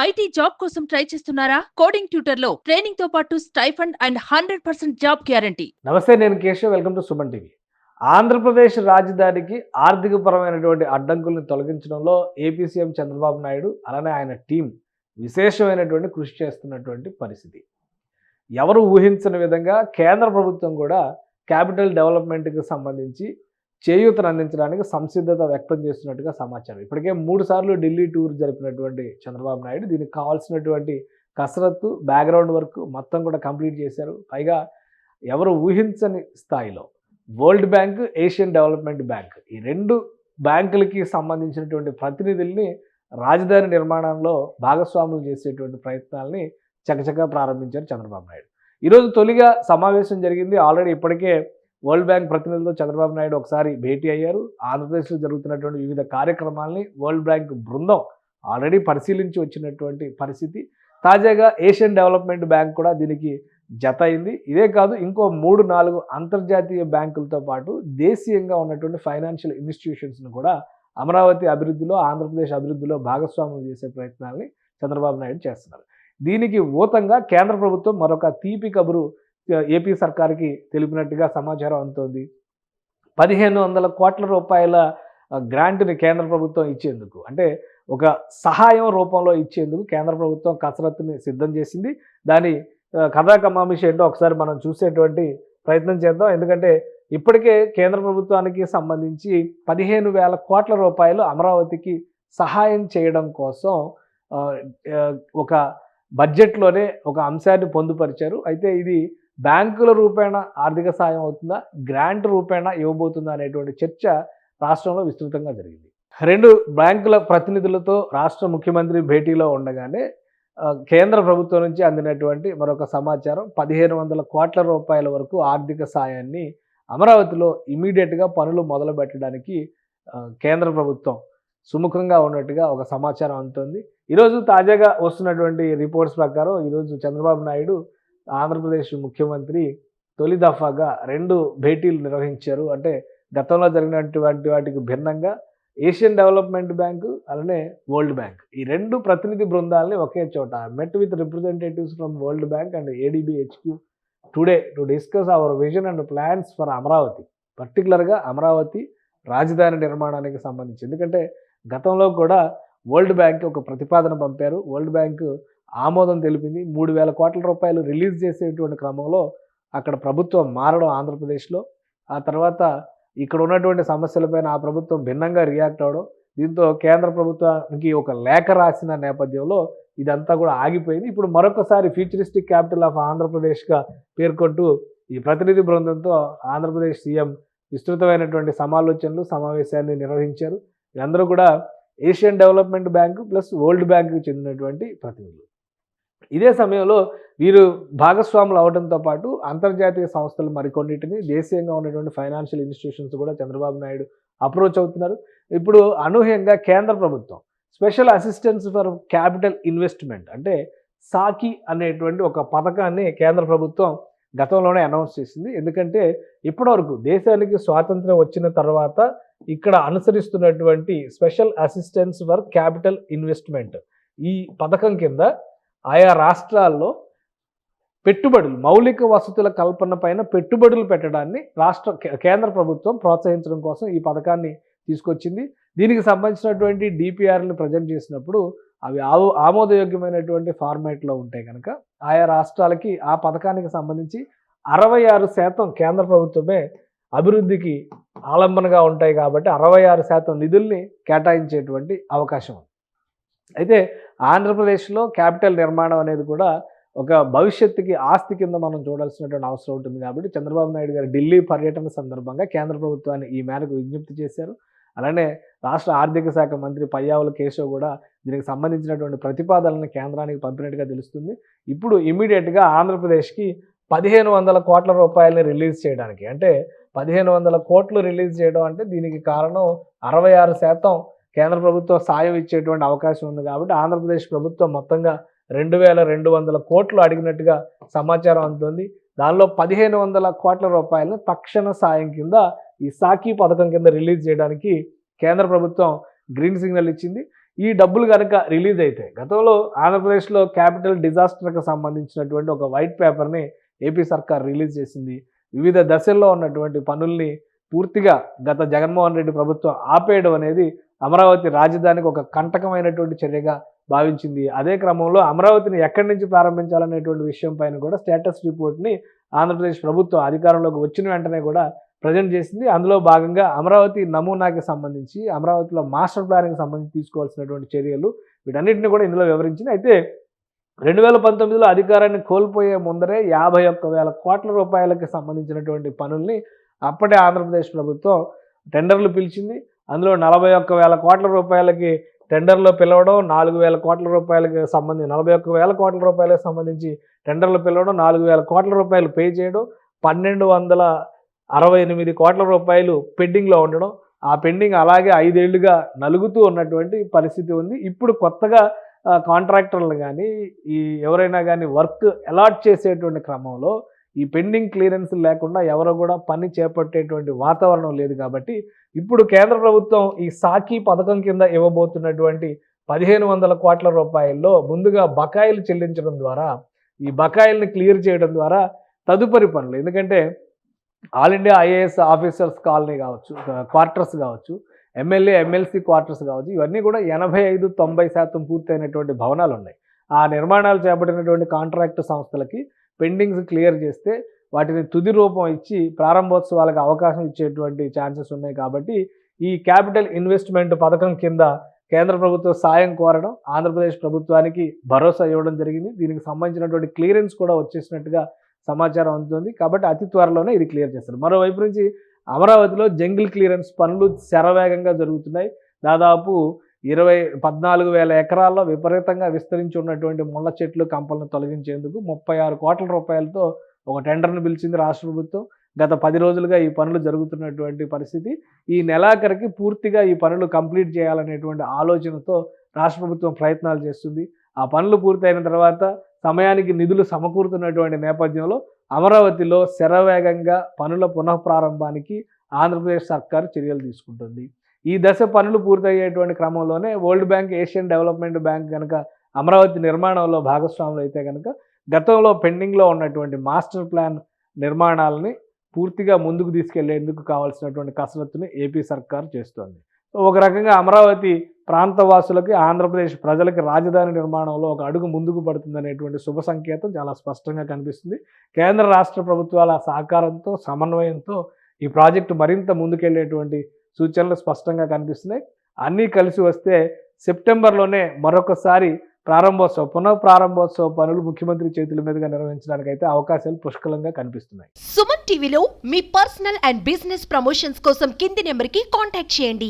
IT job కోసం try చేస్తున్నారా? Coding tutor లో ట్రైనింగ్ తో పాటు స్టైఫండ్ అండ్ 100% జాబ్ గ్యారంటీ. నమస్తే, నేను Keshav. Welcome to Suman TV. Andhra Pradesh రాజధానికి ఆర్థికపరమైనటువంటి అడ్డంకుల్ని తొలగించడంలో ఏపీ సీఎం చంద్రబాబు నాయుడు అలానే ఆయన టీం విశేషమైనటువంటి కృషి చేస్తున్నటువంటి పరిస్థితి. ఎవరు ఊహించని విధంగా కేంద్ర ప్రభుత్వం కూడా క్యాపిటల్ డెవలప్మెంట్కి సంబంధించి చేయూతను అందించడానికి సంసిద్ధత వ్యక్తం చేస్తున్నట్టుగా సమాచారం. ఇప్పటికే 3 సార్లు ఢిల్లీ టూర్ జరిపినటువంటి చంద్రబాబు నాయుడు దీనికి కావాల్సినటువంటి కసరత్తు, బ్యాక్గ్రౌండ్ వర్క్ మొత్తం కూడా కంప్లీట్ చేశారు. పైగా ఎవరు ఊహించని స్థాయిలో world bank, Asian development bank ఈ 2 బ్యాంకులకి సంబంధించినటువంటి ప్రతినిధుల్ని రాజధాని నిర్మాణంలో భాగస్వాములు చేసేటువంటి ప్రయత్నాల్ని చకచకా ప్రారంభించారు చంద్రబాబు నాయుడు. ఈరోజు తొలిగా సమావేశం జరిగింది. ఆల్రెడీ ఇప్పటికే వరల్డ్ బ్యాంక్ ప్రతినిధులతో చంద్రబాబు నాయుడు ఒకసారి భేటీ అయ్యారు. ఆంధ్రప్రదేశ్లో జరుగుతున్నటువంటి వివిధ కార్యక్రమాల్ని వరల్డ్ బ్యాంక్ బృందం ఆల్రెడీ పరిశీలించి వచ్చినటువంటి పరిస్థితి. తాజాగా ఏషియన్ డెవలప్మెంట్ బ్యాంక్ కూడా దీనికి జత అయింది. ఇదే కాదు, ఇంకో 3-4 అంతర్జాతీయ బ్యాంకులతో పాటు దేశీయంగా ఉన్నటువంటి ఫైనాన్షియల్ ఇన్స్టిట్యూషన్స్ను కూడా అమరావతి అభివృద్ధిలో, ఆంధ్రప్రదేశ్ అభివృద్ధిలో భాగస్వాములు చేసే ప్రయత్నాల్ని చంద్రబాబు నాయుడు చేస్తున్నారు. దీనికి ఊతంగా కేంద్ర ప్రభుత్వం మరొక తీపి కబురు ఏపీ సర్కార్కి తెలిపినట్టుగా సమాచారం అందుతోంది. 1500 కోట్ల రూపాయల గ్రాంట్ని కేంద్ర ప్రభుత్వం ఇచ్చేందుకు, అంటే ఒక సహాయం రూపంలో ఇచ్చేందుకు కేంద్ర ప్రభుత్వం కసరత్తుని సిద్ధం చేసింది. దాని కథాకమామిషి ఏంటో ఒకసారి మనం చూసేటువంటి ప్రయత్నం చేద్దాం. ఎందుకంటే ఇప్పటికే కేంద్ర ప్రభుత్వానికి సంబంధించి 15,000 కోట్ల రూపాయలు అమరావతికి సహాయం చేయడం కోసం ఒక బడ్జెట్లోనే ఒక అంశాన్ని పొందుపరిచారు. అయితే ఇది బ్యాంకుల రూపేణా ఆర్థిక సాయం అవుతుందా, గ్రాంట్ రూపేణా ఇవ్వబోతుందా అనేటువంటి చర్చ రాష్ట్రంలో విస్తృతంగా జరిగింది. 2 బ్యాంకుల ప్రతినిధులతో రాష్ట్ర ముఖ్యమంత్రి భేటీలో ఉండగానే కేంద్ర ప్రభుత్వం నుంచి అందినటువంటి మరొక సమాచారం 1500 కోట్ల రూపాయల వరకు ఆర్థిక సాయాన్ని అమరావతిలో ఇమీడియట్గా పనులు మొదలు పెట్టడానికి కేంద్ర ప్రభుత్వం సుముఖంగా ఉన్నట్టుగా ఒక సమాచారం అందుతుంది. ఈరోజు తాజాగా వస్తున్నటువంటి రిపోర్ట్స్ ప్రకారం ఈరోజు చంద్రబాబు నాయుడు ఆంధ్రప్రదేశ్ ముఖ్యమంత్రి తొలి దఫాగా 2 భేటీలు నిర్వహించారు. అంటే గతంలో జరిగినటువంటి వాటికి భిన్నంగా ఏషియన్ డెవలప్మెంట్ బ్యాంకు అలానే వరల్డ్ బ్యాంక్ ఈ 2 ప్రతినిధి బృందాలని ఒకే చోట met with representatives from world bank and ADB HQ today to discuss hour vision and plans for Amaravati. పర్టికులర్గా అమరావతి రాజధాని నిర్మాణానికి సంబంధించి, ఎందుకంటే గతంలో కూడా వరల్డ్ బ్యాంక్ ఒక ప్రతిపాదన పంపారు. వరల్డ్ బ్యాంక్ ఆమోదం తెలిపింది. 3,000 కోట్ల రూపాయలు రిలీజ్ చేసేటువంటి క్రమంలో అక్కడ ప్రభుత్వం మారడం ఆంధ్రప్రదేశ్లో, ఆ తర్వాత ఇక్కడ ఉన్నటువంటి సమస్యలపైన ఆ ప్రభుత్వం భిన్నంగా రియాక్ట్ అవ్వడం, దీంతో కేంద్ర ప్రభుత్వానికి ఒక లేఖ రాసిన నేపథ్యంలో ఇదంతా కూడా ఆగిపోయింది. ఇప్పుడు మరొకసారి ఫ్యూచరిస్టిక్ క్యాపిటల్ ఆఫ్ ఆంధ్రప్రదేశ్గా పేర్కొంటూ ఈ ప్రతినిధి బృందంతో ఆంధ్రప్రదేశ్ సీఎం విస్తృతమైనటువంటి సమావేశాన్ని నిర్వహించారు. వీళ్ళందరూ కూడా Asian development bank plus world బ్యాంకుకి చెందినటువంటి ప్రతినిధులు. ఇదే సమయంలో వీరు భాగస్వాములు అవడంతో పాటు అంతర్జాతీయ సంస్థలు మరికొన్నిటిని, దేశీయంగా ఉన్నటువంటి ఫైనాన్షియల్ ఇన్స్టిట్యూషన్స్ కూడా చంద్రబాబు నాయుడు అప్రోచ్ అవుతున్నారు. ఇప్పుడు అనూహ్యంగా కేంద్ర ప్రభుత్వం special assistance for capital investment అంటే సాకి అనేటువంటి ఒక పథకాన్ని కేంద్ర ప్రభుత్వం గతంలోనే అనౌన్స్ చేసింది. ఎందుకంటే ఇప్పటివరకు దేశానికి స్వాతంత్రం వచ్చిన తర్వాత ఇక్కడ అనుసరిస్తున్నటువంటి special assistance for capital investment ఈ పథకం కింద ఆయా రాష్ట్రాల్లో పెట్టుబడులు, మౌలిక వసతుల కల్పన పైన పెట్టుబడులు పెట్టడాన్ని కేంద్ర ప్రభుత్వం ప్రోత్సహించడం కోసం ఈ పథకాన్ని తీసుకొచ్చింది. దీనికి సంబంధించినటువంటి డిపిఆర్ని ప్రజెంట్ చేసినప్పుడు అవి ఆమోదయోగ్యమైనటువంటి ఫార్మాట్లో ఉంటాయి కనుక ఆయా రాష్ట్రాలకి ఆ పథకానికి సంబంధించి 66% కేంద్ర ప్రభుత్వమే అభివృద్ధికి ఆలంబనగా ఉంటాయి కాబట్టి 66% నిధుల్ని కేటాయించేటువంటి అవకాశం ఉంది. అయితే ఆంధ్రప్రదేశ్లో క్యాపిటల్ నిర్మాణం అనేది కూడా ఒక భవిష్యత్తుకి ఆస్తి కింద మనం చూడాల్సినటువంటి అవసరం ఉంటుంది. కాబట్టి చంద్రబాబు నాయుడు గారు ఢిల్లీ పర్యటన సందర్భంగా కేంద్ర ప్రభుత్వాన్ని ఈ మేరకు విజ్ఞప్తి చేశారు. అలానే రాష్ట్ర ఆర్థిక శాఖ మంత్రి పయ్యావుల కేశవ్ కూడా దీనికి సంబంధించినటువంటి ప్రతిపాదనలను కేంద్రానికి పంపినట్టుగా తెలుస్తుంది. ఇప్పుడు ఇమీడియట్గా ఆంధ్రప్రదేశ్కి 1500 కోట్ల రూపాయలని రిలీజ్ చేయడానికి, అంటే 1500 కోట్లు రిలీజ్ చేయడం అంటే దీనికి కారణం 66% కేంద్ర ప్రభుత్వం సాయం ఇచ్చేటువంటి అవకాశం ఉంది. కాబట్టి ఆంధ్రప్రదేశ్ ప్రభుత్వం మొత్తంగా 2,200 కోట్లు అడిగినట్టుగా సమాచారం అందుతుంది. దానిలో 1,500 కోట్ల రూపాయలను తక్షణ సాయం కింద ఈ సాకి పథకం కింద రిలీజ్ చేయడానికి కేంద్ర ప్రభుత్వం గ్రీన్ సిగ్నల్ ఇచ్చింది. ఈ డబ్బులు కనుక రిలీజ్ అయితే, గతంలో ఆంధ్రప్రదేశ్లో క్యాపిటల్ డిజాస్టర్కి సంబంధించినటువంటి ఒక వైట్ పేపర్ని ఏపీ సర్కార్ రిలీజ్ చేసింది. వివిధ దశల్లో ఉన్నటువంటి పనుల్ని పూర్తిగా గత జగన్మోహన్ రెడ్డి ప్రభుత్వం ఆపేయడం అనేది అమరావతి రాజధానికి ఒక కంటకమైనటువంటి చర్యగా భావించింది. అదే క్రమంలో అమరావతిని ఎక్కడి నుంచి ప్రారంభించాలనేటువంటి విషయం పైన కూడా స్టేటస్ రిపోర్ట్ని ఆంధ్రప్రదేశ్ ప్రభుత్వం అధికారంలోకి వచ్చిన వెంటనే కూడా ప్రజెంట్ చేసింది. అందులో భాగంగా అమరావతి నమూనాకి సంబంధించి, అమరావతిలో మాస్టర్ ప్లాన్కి సంబంధించి తీసుకోవాల్సినటువంటి చర్యలు, వీటన్నిటిని కూడా ఇందులో వివరించింది. అయితే 2019లో అధికారాన్ని కోల్పోయే ముందరే 51,000 కోట్ల రూపాయలకి సంబంధించినటువంటి పనుల్ని అప్పటి ఆంధ్రప్రదేశ్ ప్రభుత్వం టెండర్లు పిలిచింది. అందులో 41,000 కోట్ల రూపాయలకి టెండర్లో పిలవడం, 4,000 కోట్ల రూపాయలకి సంబంధించి 41,000 కోట్ల రూపాయలకు సంబంధించి టెండర్లు పిలవడం, 4,000 కోట్ల రూపాయలు పే చేయడం, 1,268 కోట్ల రూపాయలు పెండింగ్లో ఉండడం, ఆ పెండింగ్ అలాగే 5 ఏళ్లుగా నలుగుతూ ఉన్నటువంటి పరిస్థితి ఉంది. ఇప్పుడు కొత్తగా కాంట్రాక్టర్లు కానీ ఎవరైనా కానీ వర్క్ అలాట్ చేసేటువంటి క్రమంలో ఈ పెండింగ్ క్లియరెన్స్ లేకుండా ఎవరు కూడా పని చేపట్టేటువంటి వాతావరణం లేదు. కాబట్టి ఇప్పుడు కేంద్ర ప్రభుత్వం ఈ సాకి పథకం కింద ఇవ్వబోతున్నటువంటి 1,500 కోట్ల రూపాయల్లో ముందుగా బకాయిలు చెల్లించడం ద్వారా, ఈ బకాయిల్ని క్లియర్ చేయడం ద్వారా తదుపరి పనులు, ఎందుకంటే all India IAS officers colony కావచ్చు, క్వార్టర్స్ కావచ్చు, ఎమ్మెల్యే ఎమ్మెల్సీ క్వార్టర్స్ కావచ్చు, ఇవన్నీ కూడా 85-90% పూర్తయినటువంటి భవనాలు ఉన్నాయి. ఆ నిర్మాణాలు చేపట్టినటువంటి కాంట్రాక్ట్ సంస్థలకి పెండింగ్స్ క్లియర్ చేస్తే వాటిని తుది రూపం ఇచ్చి ప్రారంభోత్సవాలకు అవకాశం ఇచ్చేటువంటి ఛాన్సెస్ ఉన్నాయి. కాబట్టి ఈ క్యాపిటల్ ఇన్వెస్ట్మెంట్ పథకం కింద కేంద్ర ప్రభుత్వం సాయం కోరడం, ఆంధ్రప్రదేశ్ ప్రభుత్వానికి భరోసా ఇవ్వడం జరిగింది. దీనికి సంబంధించినటువంటి క్లియరెన్స్ కూడా వచ్చేసినట్టుగా సమాచారం అందుతుంది. కాబట్టి అతి త్వరలోనే ఇది క్లియర్ చేస్తారు. మరోవైపు నుంచి అమరావతిలో జంగిల్ క్లియరెన్స్ పనులు శరవేగంగా జరుగుతున్నాయి. దాదాపు 14,000 ఎకరాల్లో విపరీతంగా విస్తరించి ఉన్నటువంటి ముళ్ళ చెట్లు, కంపలను తొలగించేందుకు 36 కోట్ల రూపాయలతో ఒక టెండర్ను పిలిచింది రాష్ట్ర ప్రభుత్వం. గత 10 రోజులుగా ఈ పనులు జరుగుతున్నటువంటి పరిస్థితి. ఈ నెలాఖరికి పూర్తిగా ఈ పనులు కంప్లీట్ చేయాలనేటువంటి ఆలోచనతో రాష్ట్ర ప్రభుత్వం ప్రయత్నాలు చేస్తుంది. ఆ పనులు పూర్తయిన తర్వాత సమయానికి నిధులు సమకూరుతున్నటువంటి నేపథ్యంలో అమరావతిలో శరవేగంగా పనుల పునఃప్రారంభానికి ఆంధ్రప్రదేశ్ సర్కారు చర్యలు తీసుకుంటుంది. ఈ దశ పనులు పూర్తయ్యేటువంటి క్రమంలోనే world bank, Asian development bank కనుక అమరావతి నిర్మాణంలో భాగస్వాములు అయితే కనుక గతంలో పెండింగ్లో ఉన్నటువంటి మాస్టర్ ప్లాన్ నిర్మాణాలని పూర్తిగా ముందుకు తీసుకెళ్లేందుకు కావాల్సినటువంటి కసరత్తుని ఏపీ సర్కారు చేస్తోంది. ఒక రకంగా అమరావతి ప్రాంతవాసులకి, ఆంధ్రప్రదేశ్ ప్రజలకి రాజధాని నిర్మాణంలో ఒక అడుగు ముందుకు పడుతుందనేటువంటి శుభ సంకేతం చాలా స్పష్టంగా కనిపిస్తుంది. కేంద్ర రాష్ట్ర ప్రభుత్వాల సహకారంతో, సమన్వయంతో ఈ ప్రాజెక్టు మరింత ముందుకెళ్లేటువంటి సూచనలు స్పష్టంగా కనిపిస్తున్నాయి. అన్నీ కలిసి వస్తే సెప్టెంబర్లోనే మరొకసారి పునఃప్రారంభోత్సవ పనులు ముఖ్యమంత్రి చేతుల మీదుగా నిర్వహించడానికి అయితే అవకాశాలు పుష్కలంగా కనిపిస్తున్నాయి. సుమన్ టీవీలో మీ పర్సనల్ అండ్ బిజినెస్ ప్రమోషన్స్ కోసం కింది నెంబర్కి కాంటాక్ట్ చేయండి.